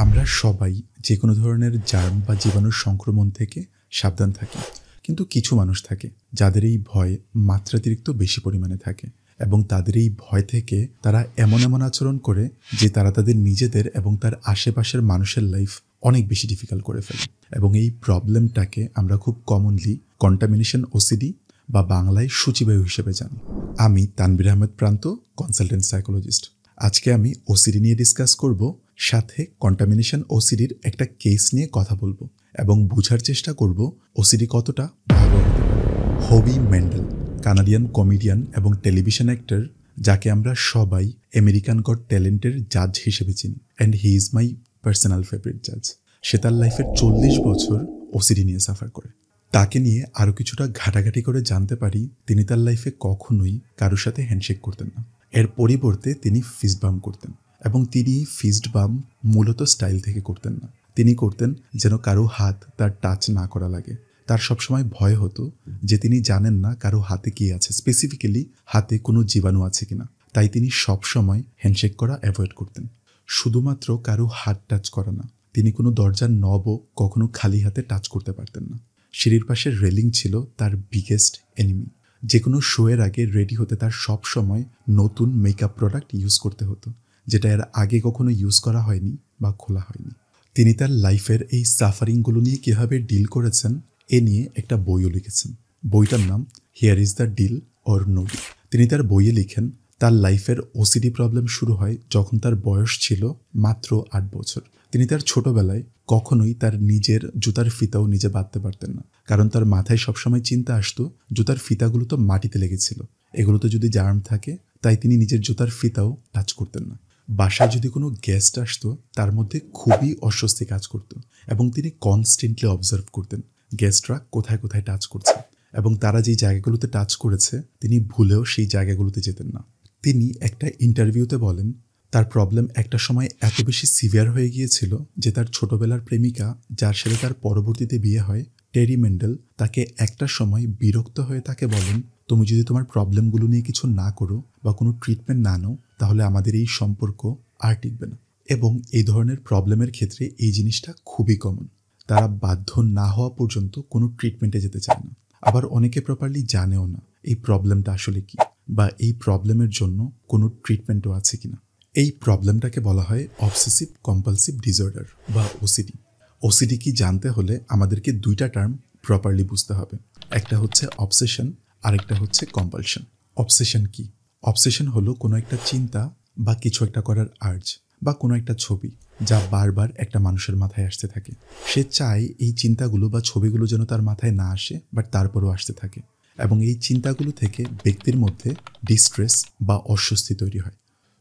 আমরা সবাই যে কোনো ধরনের জার্ম বা জীবাণুর সংক্রমণ থেকে সাবধান থাকি, কিন্তু কিছু মানুষ থাকে যাদের এই ভয় মাত্রাতিরিক্ত বেশি পরিমাণে থাকে এবং তাদের এই ভয় থেকে তারা এমন এমন আচরণ করে যে তারা তাদের নিজেদের এবং তার আশেপাশের মানুষের লাইফ অনেক বেশি ডিফিকাল্ট করে ফেলে। এবং এই প্রবলেমটাকে আমরা খুব কমনলি কন্টামিনেশন ওসিডি বা বাংলায় সূচিবায়ু হিসেবে জানি। আমি তানভীর আহমেদ প্রান্ত, কনসালটেন্ট সাইকোলজিস্ট। আজকে আমি ওসিডি নিয়ে ডিসকাস করব, সাথে কন্টামিনেশন ওসিডির একটা কেস নিয়ে কথা বলবো এবং বোঝার চেষ্টা করব ওসিডি কতটা ভালো হতে পারে। হবি মেন্ডেল, কানাডিয়ান কমেডিয়ান এবং টেলিভিশন অ্যাক্টর, যাকে আমরা সবাই আমেরিকান গট ট্যালেন্টের জাজ হিসেবে চিনি, and he is my personal favourite জাজ। সে তার লাইফের 40 বছর ওসিডি নিয়ে সাফার করে। তাকে নিয়ে আরও কিছুটা ঘাটাঘাটি করে জানতে পারি তিনি তার লাইফে কখনোই কারোর সাথে হ্যান্ডশেক করতেন না। এর পরিবর্তে তিনি ফিস্ট বাম্প করতেন, এবং তিনি ফিস্ট বাম্প মূলত স্টাইল থেকে করতেন না। তিনি করতেন যেন কারো হাত তার টাচ না করা লাগে। তার সবসময় ভয় হতো যে তিনি জানেন না কারো হাতে কি আছে, স্পেসিফিক্যালি হাতে কোনো জীবাণু আছে কিনা। তাই তিনি সবসময় হ্যান্ডশেক করা অ্যাভয়েড করতেন। শুধুমাত্র কারো হাত টাচ করা না, তিনি কোনো দরজার নবও কখনো খালি হাতে টাচ করতে পারতেন না। সিঁড়ির পাশের রেলিং ছিল তার বিগেস্ট এনিমি। যে কোনো শোয়ের আগে রেডি হতে তার সব সময় নতুন মেকআপ প্রোডাক্ট ইউজ করতে হতো, যেটা এর আগে কখনো ইউজ করা হয়নি বা খোলা হয়নি। তিনি তার লাইফের এই সাফারিংগুলো নিয়ে কীভাবে ডিল করেছেন এ নিয়ে একটা বইও লিখেছেন। বইটার নাম here is the deal or no deal. তিনি তার বইয়ে লিখেন তার লাইফের ওসিডি প্রবলেম শুরু হয় যখন তার বয়স ছিল মাত্র 8 বছর। তিনি তার ছোটবেলায় কখনোই তার নিজের জুতার ফিতাও নিজে বাঁধতে পারতেন না, কারণ তার মাথায় সবসময় চিন্তা আসতো জুতার ফিতাগুলো তো মাটিতে লেগেছিল, এগুলোতে যদি জার্ম থাকে, তাই তিনি নিজের জুতার ফিতাও টাচ করতেন না। বাসায় যদি কোনো গেস্ট আসতো তার মধ্যে খুবই অস্বস্তি কাজ করত, এবং তিনি কনস্ট্যান্টলি অবজার্ভ করতেন গেস্টরা কোথায় কোথায় টাচ করছে, এবং তারা যেই জায়গাগুলোতে টাচ করেছে তিনি ভুলেও সেই জায়গাগুলোতে যেতেন না। তিনি একটা ইন্টারভিউতে বলেন তার প্রবলেম একটা সময় এত বেশি সিভিয়ার হয়ে গিয়েছিল যে তার ছোটবেলার প্রেমিকা, যার সাথে তার পরবর্তীতে বিয়ে হয়, টেরি মেন্ডেল, তাকে একটা সময় বিরক্ত হয়ে তাকে বলেন, তুমি যদি তোমার প্রবলেমগুলো নিয়ে কিছু না করো বা কোনো ট্রিটমেন্ট না নাও, তাহলে আমাদের এই সম্পর্ক আর টিকবে না। এবং এই ধরনের প্রবলেমের ক্ষেত্রে এই জিনিসটা খুবই কমন। তারা বাধ্য না হওয়া পর্যন্ত কোনো ট্রিটমেন্টে যেতে চায় না। আবার অনেকে প্রপারলি জানেও না এই প্রবলেমটা আসলে কি, বা এই প্রবলেমের জন্য কোনো ট্রিটমেন্টও আছে কিনা। এই প্রবলেমটাকে বলা হয় অবসেসিভ কম্পালসিভ ডিসঅর্ডার বা ওসিডি। ওসিডি কি জানতে হলে আমাদেরকে দুইটা টার্ম প্রপারলি বুঝতে হবে। একটা হচ্ছে অবসেশন, আরেকটা হচ্ছে কম্পালশন। অবসেশন কি? অবসেশন হলো কোনো একটা চিন্তা বা কিছু একটা করার আর্জ বা কোনো একটা ছবি যা বারবার একটা মানুষের মাথায় আসতে থাকে। সে চায় এই চিন্তাগুলো বা ছবিগুলো যেন তার মাথায় না আসে, বাট তারপরও আসতে থাকে, এবং এই চিন্তাগুলো থেকে ব্যক্তির মধ্যে ডিস্ট্রেস বা অস্বস্তি তৈরি হয়।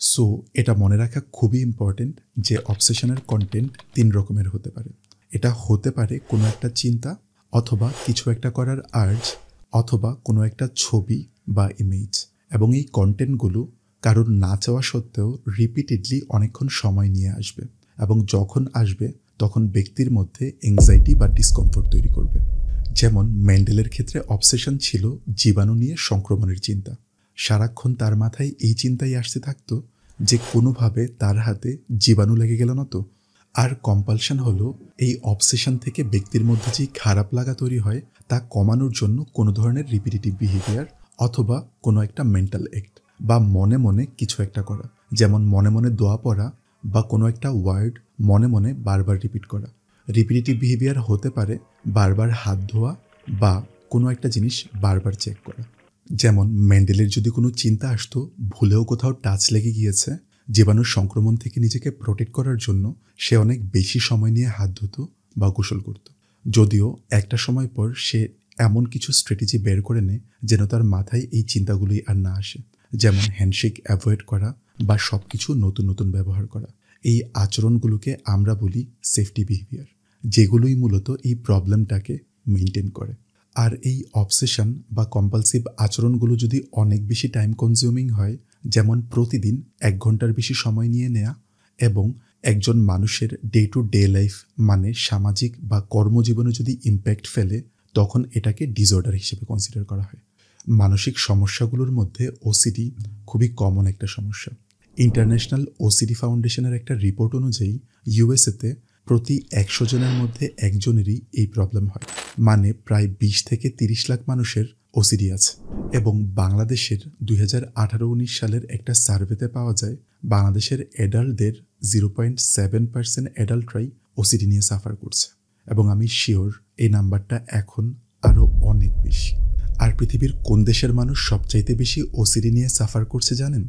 সো এটা মনে রাখা খুবই ইম্পর্টেন্ট যে অবসেশনের কন্টেন্ট 3 রকমের হতে পারে। এটা হতে পারে কোনো একটা চিন্তা, অথবা কিছু একটা করার আর্জ, অথবা কোনো একটা ছবি বা ইমেজ। এবং এই কন্টেন্টগুলো কারোর না চাওয়া সত্ত্বেও রিপিটেডলি অনেকক্ষণ সময় নিয়ে আসবে, এবং যখন আসবে তখন ব্যক্তির মধ্যে এংজাইটি বা ডিসকমফোর্ট তৈরি করবে। যেমন মেন্ডেলের ক্ষেত্রে অবসেশন ছিল জীবাণু নিয়ে সংক্রমণের চিন্তা। সারাক্ষণ তার মাথায় এই চিন্তাই আসতে থাকতো যে কোনোভাবে তার হাতে জীবাণু লেগে গেল না তো। আর কম্পালশন হলো এই অবসেশন থেকে ব্যক্তির মধ্যে যে খারাপ লাগা তৈরি হয় তা কমানোর জন্য কোনো ধরনের রিপিটেটিভ বিহেভিয়ার, অথবা কোনো একটা মেন্টাল অ্যাক্ট বা মনে মনে কিছু একটা করা। যেমন মনে মনে দোয়া পড়া বা কোনো একটা ওয়ার্ড মনে মনে বারবার রিপিট করা। রিপিটেটিভ বিহেভিয়ার হতে পারে বারবার হাত ধোয়া বা কোনো একটা জিনিস বারবার চেক করা। যেমন মেন্ডেলের যদি কোনো চিন্তা আসতো ভুলেও কোথাও টাচ লেগে গিয়েছে, জীবাণুর সংক্রমণ থেকে নিজেকে প্রোটেক্ট করার জন্য সে অনেক বেশি সময় নিয়ে হাত ধুতো বা গোসল করত। যদিও একটা সময় পর সে এমন কিছু স্ট্র্যাটেজি বের করে নেয় যেন তার মাথায় এই চিন্তাগুলোই আর না আসে। যেমন হ্যান্ডশেক অ্যাভয়েড করা বা সব কিছু নতুন নতুন ব্যবহার করা। এই আচরণগুলোকে আমরা বলি সেফটি বিহেভিয়ার, যেগুলোই মূলত এই প্রবলেমটাকে মেনটেন করে। আর এই অবসেশন বা কম্পালসিভ আচরণগুলো যদি অনেক বেশি টাইম কনজিউমিং হয়, যেমন প্রতিদিন 1 ঘন্টার বেশি সময় নিয়ে নেয়া, এবং একজন মানুষের ডে টু ডে লাইফ মানে সামাজিক বা কর্মজীবনে যদি ইম্প্যাক্ট ফেলে, তখন এটাকে ডিসঅর্ডার হিসেবে কনসিডার করা হয়। মানসিক সমস্যাগুলোর মধ্যে ওসিডি খুবই কমন একটা সমস্যা। ইন্টারন্যাশনাল ওসিডি ফাউন্ডেশনের একটা রিপোর্ট অনুযায়ী ইউএসএতে প্রতি ১০০ জনের মধ্যে একজনেরই এই প্রবলেম হয়। মানে প্রায় ২০ থেকে ৩০ লাখ মানুষের ওসিডি আছে। এবং বাংলাদেশের ২০১৮-১৯ সালের একটা সার্ভেতে পাওয়া যায় বাংলাদেশের অ্যাডাল্টদের 0.7% অ্যাডাল্টরাই ওসিডি নিয়ে সাফার করছে। এবং আমি শিওর এই নাম্বারটা এখন আরও অনেক বেশি। আর পৃথিবীর কোন দেশের মানুষ সবচাইতে বেশি ওসিডি নিয়ে সাফার করছে জানেন?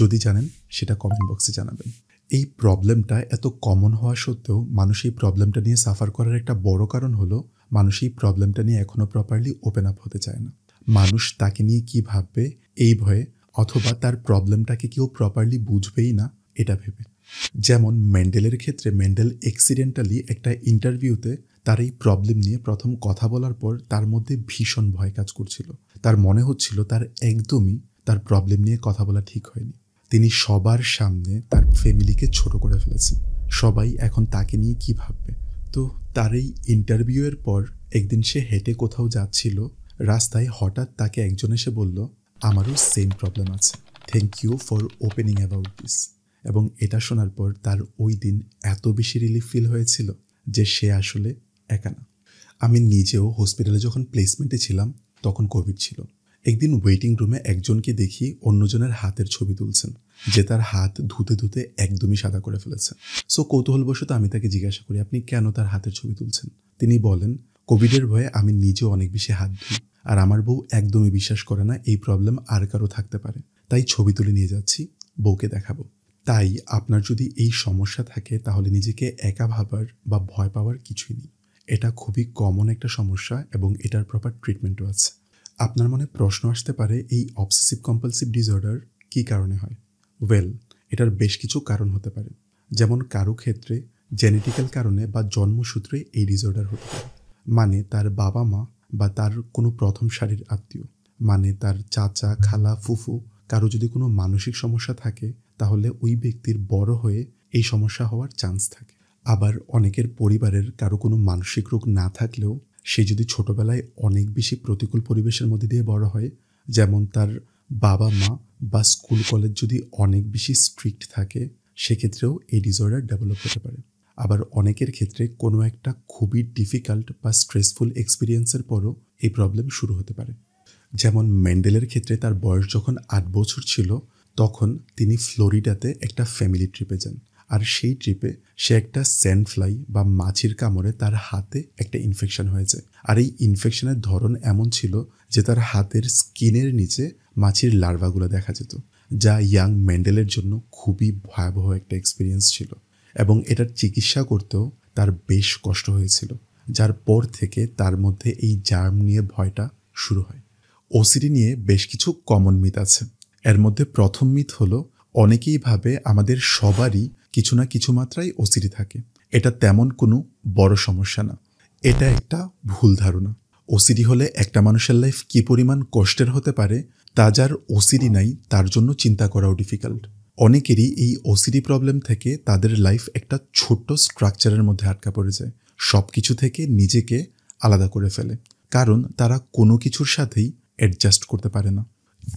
যদি জানেন সেটা কমেন্ট বক্সে জানাবেন। এই প্রবলেমটা এত কমন হওয়া সত্ত্বেও মানুষ এই প্রবলেমটা নিয়ে সাফার করার একটা বড় কারণ হলো মানুষ এই প্রবলেমটা নিয়ে এখনও প্রপারলি ওপেন আপ হতে চায় না। মানুষ তাকে নিয়ে কী ভাববে এই ভয়ে, অথবা তার প্রবলেমটাকে কেউ প্রপারলি বুঝবেই না এটা ভেবে। যেমন মেন্ডেলের ক্ষেত্রে মেন্ডেল অ্যাক্সিডেন্টালি একটা ইন্টারভিউতে তার এই প্রবলেম নিয়ে প্রথম কথা বলার পর তার মধ্যে ভীষণ ভয় কাজ করছিল। তার মনে হচ্ছিল তার একদমই তার প্রবলেম নিয়ে কথা বলা ঠিক হয়নি। তিনি সবার সামনে তার ফ্যামিলিকে ছোট করে ফেলেছেন। সবাই এখন তাকে নিয়ে কী ভাববে। তো তার এই ইন্টারভিউয়ের পর একদিন সে হেঁটে কোথাও যাচ্ছিল, রাস্তায় হঠাৎ তাকে একজন এসে বলল, আমারও সেম প্রবলেম আছে, thank you for opening about this. এবং এটা শোনার পর তার ওই দিন এত বেশি রিলিফ ফিল হয়েছিল যে সে আসলে একা না। আমি নিজেও হসপিটালে যখন প্লেসমেন্টে ছিলাম তখন কোভিড ছিল। একদিন ওয়েটিং রুমে একজনকে দেখি অন্যজনের হাতের ছবি তুলছেন, যে তার হাত ধুতে ধুতে একদমই সাদা করে ফেলেছে। সো কৌতূহলবশত আমি তাকে জিজ্ঞাসা করি, আপনি কেন তার হাতের ছবি তুলছেন? তিনি বলেন, কোভিডের ভয়ে আমি নিজেও অনেক বেশি হাত ধুই, আর আমার বউ একদমই বিশ্বাস করে না এই প্রবলেম আর কারো থাকতে পারে, তাই ছবি তুলে নিয়ে যাচ্ছি, বউকে দেখাবো। তাই আপনার যদি এই সমস্যা থাকে তাহলে নিজেকে একা ভাবার বা ভয় পাওয়ার কিছুই নেই। এটা খুবই কমন একটা সমস্যা এবং এটার প্রপার ট্রিটমেন্টও আছে। আপনার মনে প্রশ্ন আসতে পারে, এই অবসেসিভ কম্পালসিভ ডিসঅর্ডার কী কারণে হয়? ওয়েল, এটার বেশ কিছু কারণ হতে পারে। যেমন কারো ক্ষেত্রে জেনেটিক্যাল কারণে বা জন্মসূত্রে এই ডিসঅর্ডার হতে পারে। মানে তার বাবা মা বা তার কোনো প্রথম সারির আত্মীয়, মানে তার চাচা, খালা, ফুফু, কারো যদি কোনো মানসিক সমস্যা থাকে তাহলে ওই ব্যক্তির বড় হয়ে এই সমস্যা হওয়ার চান্স থাকে। আবার অনেকের পরিবারের কারো কোনো মানসিক রোগ না থাকলেও সে যদি ছোটবেলায় অনেক বেশি প্রতিকূল পরিবেশের মধ্যে দিয়ে বড় হয়, যেমন তার বাবা মা বা স্কুল কলেজ যদি অনেক বেশি স্ট্রিক্ট থাকে, সেক্ষেত্রেও এই ডিসঅর্ডার ডেভেলপ হতে পারে। আবার অনেকের ক্ষেত্রে কোনো একটা খুবই ডিফিকাল্ট বা স্ট্রেসফুল এক্সপিরিয়েন্সের পরও এই প্রবলেম শুরু হতে পারে। যেমন মেন্ডেলের ক্ষেত্রে তার বয়স যখন ৮ বছর ছিল তখন তিনি ফ্লোরিডাতে একটা ফ্যামিলি ট্রিপে যান। আর সেই ট্রিপে সে একটা স্যান্ডফ্লাই বা মাছির কামড়ে তার হাতে একটা ইনফেকশন হয়েছে। আর এই ইনফেকশনের ধরন এমন ছিল যে তার হাতের স্কিনের নিচে মাছির লার্ভাগুলো দেখা যেত, যা ইয়াং মেন্ডেলের জন্য খুবই ভয়াবহ একটা এক্সপিরিয়েন্স ছিল। এবং এটার চিকিৎসা করতেও তার বেশ কষ্ট হয়েছিল, যার পর থেকে তার মধ্যে এই জার্ম নিয়ে ভয়টা শুরু হয়। ওসিডি নিয়ে বেশ কিছু কমন মিথ আছে। এর মধ্যে প্রথম মিথ হলো, অনেকেই ভাবে আমাদের সবারই কিছু না কিছু মাত্রায় ওসিডি থাকে, এটা তেমন কোনো বড় সমস্যা না। এটা একটা ভুল ধারণা। ওসিডি হলে একটা মানুষের লাইফ কী পরিমাণ কষ্টের হতে পারে তা যার ওসিডি নাই তার জন্য চিন্তা করাও ডিফিকাল্ট। অনেকেরই এই ওসিডি প্রবলেম থেকে তাদের লাইফ একটা ছোট্ট স্ট্রাকচারের মধ্যে আটকা পড়ে যায়, সব কিছু থেকে নিজেকে আলাদা করে ফেলে, কারণ তারা কোনো কিছুর সাথেই অ্যাডজাস্ট করতে পারে না।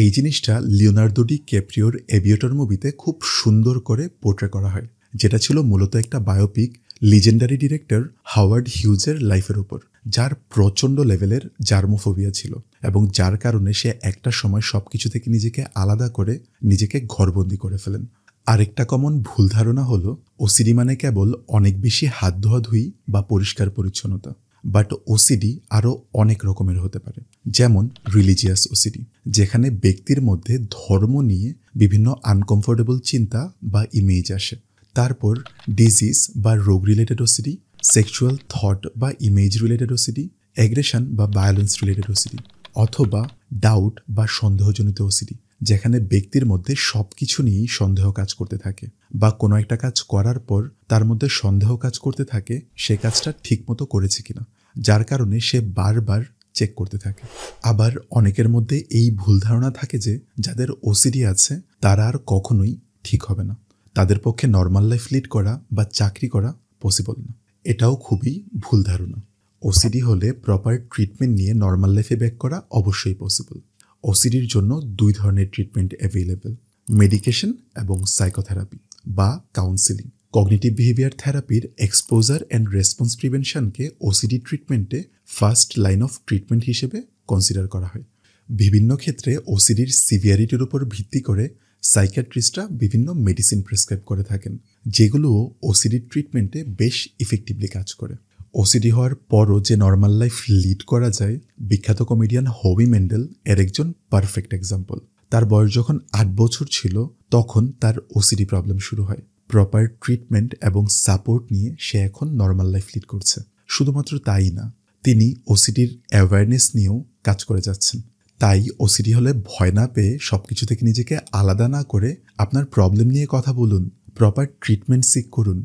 এই জিনিসটা লিওনার্দো ডি ক্যাপ্রিওর এভিয়েটর মুভিতে খুব সুন্দর করে পোর্ট্রে করা হয়, যেটা ছিল মূলত একটা বায়োপিক লিজেন্ডারি ডিরেক্টর হাওয়ার্ড হিউজের লাইফের উপর, যার প্রচণ্ড লেভেলের জার্মোফোবিয়া ছিল এবং যার কারণে সে একটা সময় সব কিছু থেকে নিজেকে আলাদা করে নিজেকে ঘরবন্দি করে ফেলেন। আরেকটা কমন ভুল ধারণা হলো ওসিডি মানে কেবল অনেক বেশি হাত ধোয়াধুয়ি বা পরিষ্কার পরিচ্ছন্নতা। বাট ওসিডি আরও অনেক রকমের হতে পারে। যেমন রিলিজিয়াস ওসিডি, যেখানে ব্যক্তির মধ্যে ধর্ম নিয়ে বিভিন্ন আনকমফোর্টেবল চিন্তা বা ইমেজ আসে। তারপর ডিজিজ বা রোগ রিলেটেড ওসিডি, সেক্সুয়াল থট বা ইমেজ রিলেটেড ওসিডি, অ্যাগ্রেশন বা ভায়োলেন্স রিলেটেড ওসিডি, অথবা ডাউট বা সন্দেহজনিত ওসিডি, যেখানে ব্যক্তির মধ্যে সব কিছু নিয়েই সন্দেহ কাজ করতে থাকে, বা কোনো একটা কাজ করার পর তার মধ্যে সন্দেহ কাজ করতে থাকে সে কাজটা ঠিকমতো করেছে কিনা, যার কারণে সে বারবার চেক করতে থাকে। আবার অনেকের মধ্যে এই ভুল ধারণা থাকে যে যাদের ওসিডি আছে তারা আর কখনোই ঠিক হবে না, তাদের পক্ষে নর্মাল লাইফ লিড করা বা চাকরি করা পসিবল না। এটাও খুবই ভুল ধারণা। ওসিডি হলে প্রপার ট্রিটমেন্ট নিয়ে নর্মাল লাইফে ব্যাক করা অবশ্যই পসিবল। ওসিডির জন্য 2 ধরনের ট্রিটমেন্ট অ্যাভেলেবেল। মেডিকেশন এবং সাইকোথেরাপি বা কাউন্সেলিং। কগনিটিভ বিহেভিয়ার থেরাপির এক্সপোজার অ্যান্ড রেসপন্স প্রিভেনশনকে ওসিডি ট্রিটমেন্টে ফার্স্ট লাইন অফ ট্রিটমেন্ট হিসেবে কনসিডার করা হয়। বিভিন্ন ক্ষেত্রে ওসিডির সিভিয়ারিটির উপর ভিত্তি করে সাইকিয়াট্রিস্টরা বিভিন্ন মেডিসিন প্রেসক্রাইব করে থাকেন, যেগুলো ওসিডি ট্রিটমেন্টে বেশ ইফেক্টিভলি কাজ করে। ওসিডি হওয়ার পরও যে নর্মাল লাইফ লিড করা যায়, বিখ্যাত কমেডিয়ান হবি মেন্ডেল এর একজন পারফেক্ট এক্সাম্পল। তার বয়স যখন 8 বছর ছিল তখন তার ওসিডি প্রবলেম শুরু হয়। প্রপার ট্রিটমেন্ট এবং সাপোর্ট নিয়ে সে এখন নর্মাল লাইফ লিড করছে। শুধুমাত্র তাই না, তিনি ওসিডির অ্যাওয়ারনেস নিয়েও কাজ করে যাচ্ছেন। তাই ওসিডি হলে ভয় না পেয়ে সবকিছু থেকে নিজেকে আলাদা না করে আপনার প্রবলেম নিয়ে কথা বলুন, প্রপার ট্রিটমেন্ট সিক করুন।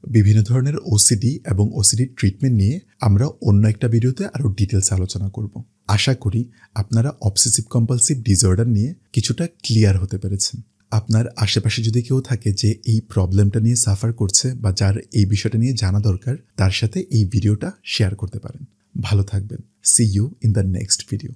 বিভিন্ন ধরনের ওসিডি এবং ওসিডি ট্রিটমেন্ট নিয়ে আমরা অন্য একটা ভিডিওতে আরও ডিটেলস আলোচনা করব। আশা করি আপনারা অবসেসিভ কম্পালসিভ ডিসঅর্ডার নিয়ে কিছুটা ক্লিয়ার হতে পেরেছেন। আপনার আশেপাশে যদি কেউ থাকে যে এই প্রবলেমটা নিয়ে সাফার করছে বা যার এই বিষয়টা নিয়ে জানা দরকার, তার সাথে এই ভিডিওটা শেয়ার করতে পারেন। ভালো থাকবেন। See you in the next video.